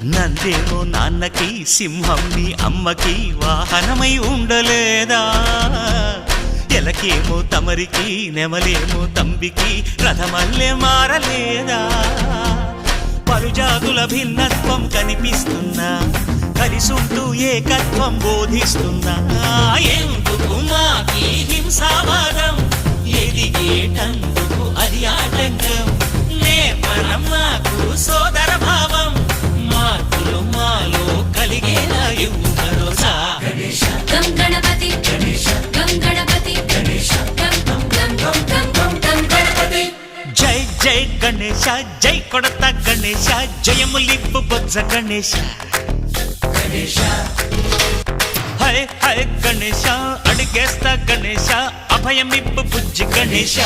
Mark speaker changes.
Speaker 1: నందేమో నాన్నకి సింహం నీ అమ్మకి వాహనమై ఉండలేదా ఎలకేమో తమరికి నెమలేమో తంబికి రథమల్లే మారలేదా పలుజాతుల భిన్నత్వం కనిపిస్తున్నా కలిసుంటూ ఏకత్వం బోధిస్తున్నా ఎందుకు మాకి హింసావాదం ఎదిగేటందుకు అది ఆటంకం నేర్పడం మాకు సోదర భావం మార్పులు మాలో కలిగేలా ఇవ్వు భరోసా
Speaker 2: గం గణపతి గం గణపతి గం గం గం గం గం గం గణపతి
Speaker 1: జై జై గణేశ జై కొడత గణేశ జయములిప్పు బొజ్జ గణేశ హై హై గణేశ అడిగేస్తా గణేశ అభయమిప్పు బుజ్జి గణేశ